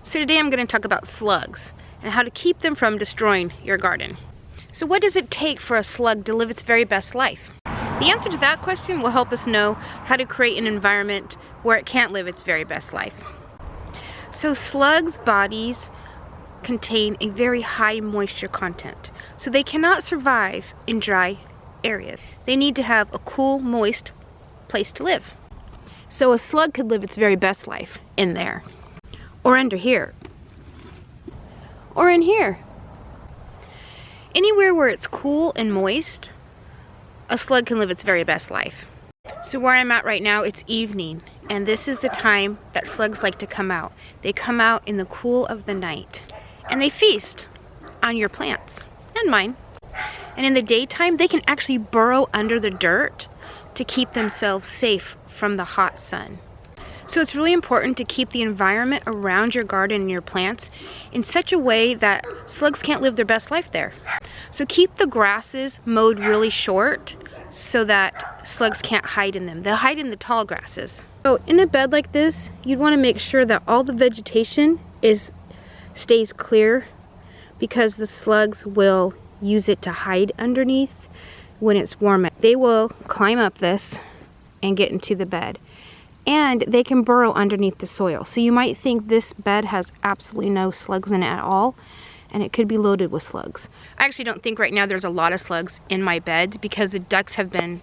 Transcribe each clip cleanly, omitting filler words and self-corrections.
So today I'm going to talk about slugs and how to keep them from destroying your garden. So what does it take for a slug to live its very best life? The answer to that question will help us know how to create an environment where it can't live its very best life. So slugs' bodies contain a very high moisture content, so they cannot survive in dry areas. They need to have a cool, moist place to live. So a slug could live its very best life in there, or under here, or in here. Anywhere where it's cool and moist, a slug can live its very best life. So where I'm at right now, it's evening, and this is the time that slugs like to come out. They come out in the cool of the night, and they feast on your plants, and mine. And in the daytime, they can actually burrow under the dirt to keep themselves safe from the hot sun. So it's really important to keep the environment around your garden and your plants in such a way that slugs can't live their best life there. So keep the grasses mowed really short so that slugs can't hide in them. They'll hide in the tall grasses. So in a bed like this, you'd want to make sure that all the vegetation stays clear, because the slugs will use it to hide underneath when it's warm. They will climb up this and get into the bed, and they can burrow underneath the soil. So you might think this bed has absolutely no slugs in it at all, and it could be loaded with slugs. I actually don't think right now there's a lot of slugs in my beds because the ducks have been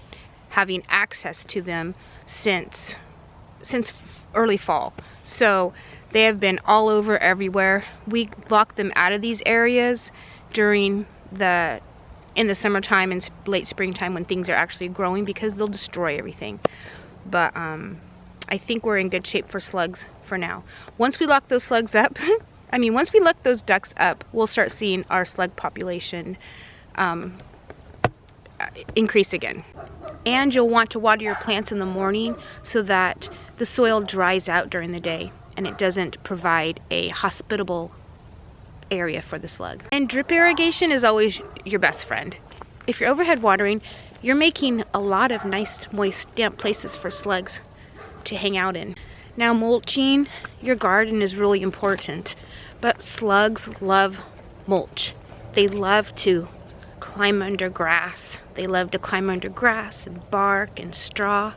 having access to them since early fall. So they have been all over everywhere. We lock them out of these areas in the summertime and late springtime when things are actually growing, because they'll destroy everything. But I think we're in good shape for slugs for now. Once we lock those slugs up, once we lock those ducks up, we'll start seeing our slug population increase again. And you'll want to water your plants in the morning so that the soil dries out during the day and it doesn't provide a hospitable area for the slug. And drip irrigation is always your best friend. If you're overhead watering, you're making a lot of nice, moist, damp places for slugs to hang out in. Now, mulching your garden is really important, but slugs love mulch. They love to climb under grass. They love to climb under grass and bark and straw.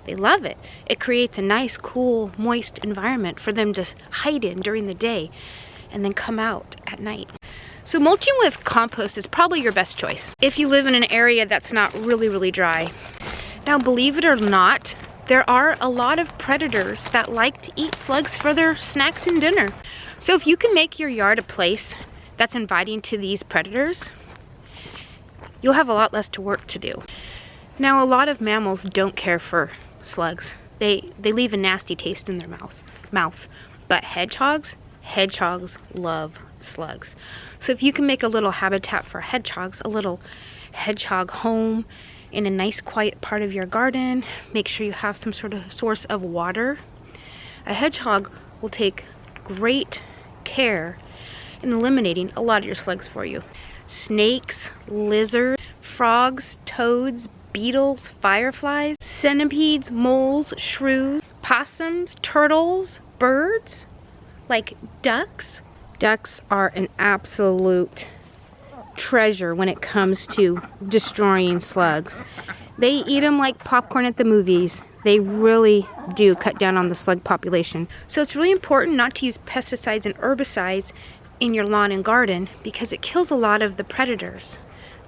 They love it. It creates a nice, cool, moist environment for them to hide in during the day and then come out at night. So mulching with compost is probably your best choice if you live in an area that's not really, really dry. Now, believe it or not, there are a lot of predators that like to eat slugs for their snacks and dinner. So if you can make your yard a place that's inviting to these predators, you'll have a lot less work to do. Now, a lot of mammals don't care for slugs. They leave a nasty taste in their mouth. But hedgehogs love slugs. So if you can make a little habitat for hedgehogs, a little hedgehog home in a nice quiet part of your garden, make sure you have some sort of source of water. A hedgehog will take great care in eliminating a lot of your slugs for you. Snakes, lizards, frogs, toads, beetles, fireflies, centipedes, moles, shrews, possums, turtles, birds, like ducks. Ducks are an absolute treasure when it comes to destroying slugs. They eat them like popcorn at the movies. They really do cut down on the slug population. So it's really important not to use pesticides and herbicides in your lawn and garden, because it kills a lot of the predators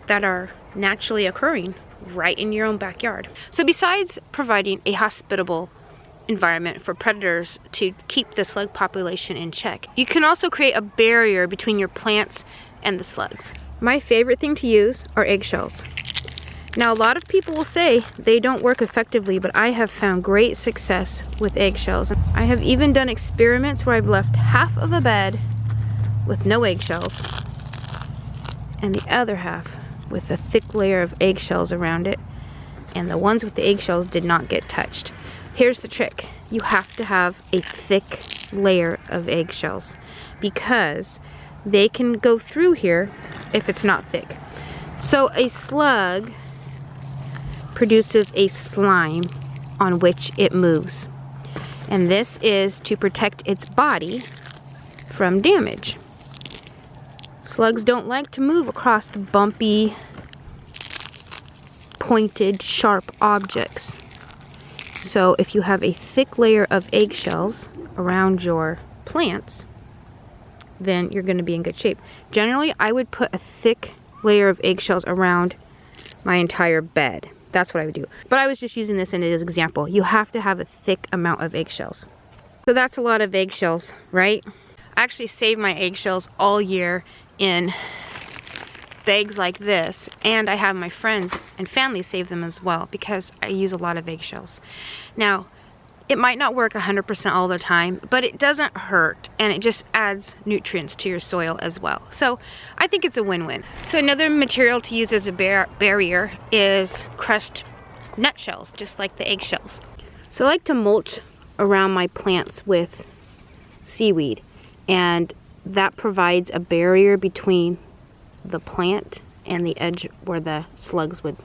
that are naturally occurring right in your own backyard. So besides providing a hospitable environment for predators to keep the slug population in check, you can also create a barrier between your plants and the slugs. My favorite thing to use are eggshells. Now, a lot of people will say they don't work effectively, but I have found great success with eggshells. I have even done experiments where I've left half of a bed with no eggshells and the other half with a thick layer of eggshells around it, and the ones with the eggshells did not get touched. Here's the trick. You have to have a thick layer of eggshells because they can go through here if it's not thick. So a slug produces a slime on which it moves, and this is to protect its body from damage. Slugs don't like to move across bumpy, pointed, sharp objects. So if you have a thick layer of eggshells around your plants, then you're going to be in good shape. Generally, I would put a thick layer of eggshells around my entire bed. That's what I would do. But I was just using this as an example. You have to have a thick amount of eggshells. So that's a lot of eggshells, right? I actually save my eggshells all year in bags like this, and I have my friends and family save them as well because I use a lot of eggshells. Now, it might not work 100% all the time, but it doesn't hurt, and it just adds nutrients to your soil as well. So I think it's a win-win. So another material to use as a barrier is crushed nutshells, just like the eggshells. So I like to mulch around my plants with seaweed, and that provides a barrier between the plant and the edge where the slugs would.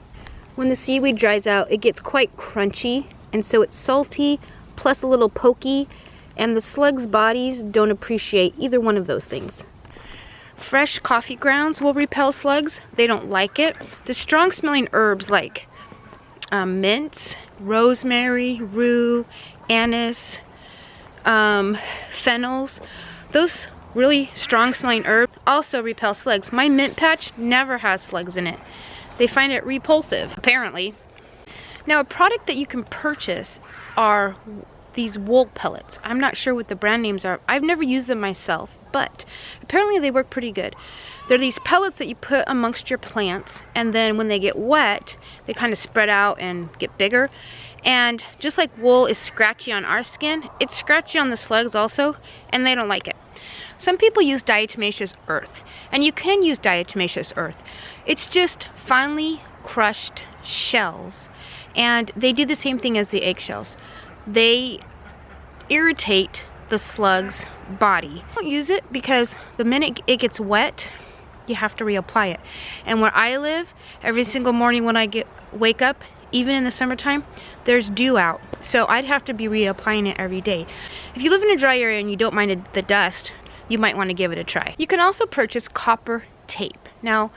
When the seaweed dries out, it gets quite crunchy, and so it's salty plus a little pokey, and the slugs' bodies don't appreciate either one of those things. Fresh coffee grounds will repel slugs. They don't like it. The strong smelling herbs like mint, rosemary, rue, anise, fennels, those really strong smelling herbs also repel slugs. My mint patch never has slugs in it. They find it repulsive, apparently. Now, a product that you can purchase are these wool pellets. I'm not sure what the brand names are. I've never used them myself, but apparently they work pretty good. They're these pellets that you put amongst your plants, and then when they get wet, they kind of spread out and get bigger. And just like wool is scratchy on our skin, it's scratchy on the slugs also, and they don't like it. Some people use diatomaceous earth, and you can use diatomaceous earth. It's just finely crushed shells, and they do the same thing as the eggshells. They irritate the slug's body. Don't use it because the minute it gets wet, you have to reapply it. And where I live, every single morning when I wake up, even in the summertime, there's dew out. So I'd have to be reapplying it every day. If you live in a dry area and you don't mind the dust, you might want to give it a try. You can also purchase copper tape. Now,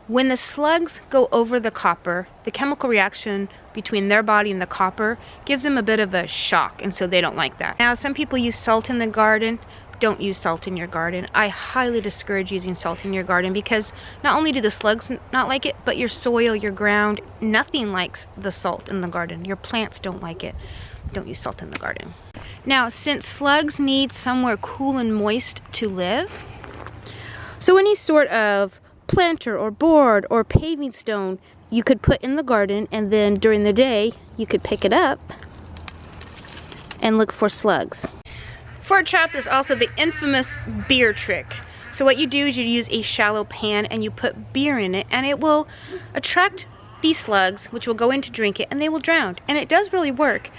when the slugs go over the copper, the chemical reaction between their body and the copper gives them a bit of a shock, and so they don't like that. Now, some people use salt in the garden. Don't use salt in your garden. I highly discourage using salt in your garden because not only do the slugs not like it, but your soil, your ground, nothing likes the salt in the garden. Your plants don't like it. Don't use salt in the garden. Now, since slugs need somewhere cool and moist to live, so any sort of planter or board or paving stone you could put in the garden, and then during the day you could pick it up and look for slugs. For a trap, there's also the infamous beer trick. So what you do is you use a shallow pan and you put beer in it, and it will attract these slugs, which will go in to drink it, and they will drown. And it does really work.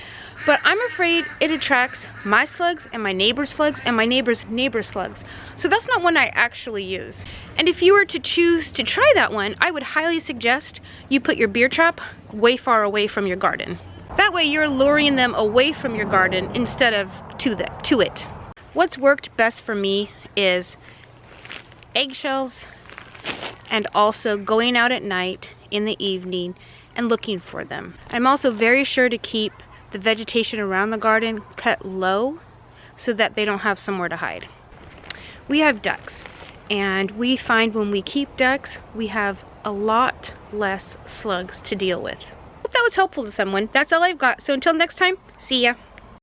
But I'm afraid it attracts my slugs and my neighbor's slugs and my neighbor's neighbor's slugs. So that's not one I actually use. And if you were to choose to try that one, I would highly suggest you put your beer trap way far away from your garden. That way you're luring them away from your garden instead of to it. What's worked best for me is eggshells, and also going out at night in the evening and looking for them. I'm also very sure to keep the vegetation around the garden cut low so that they don't have somewhere to hide. We have ducks, and we find when we keep ducks, we have a lot less slugs to deal with. Hope that was helpful to someone. That's all I've got. So until next time, see ya.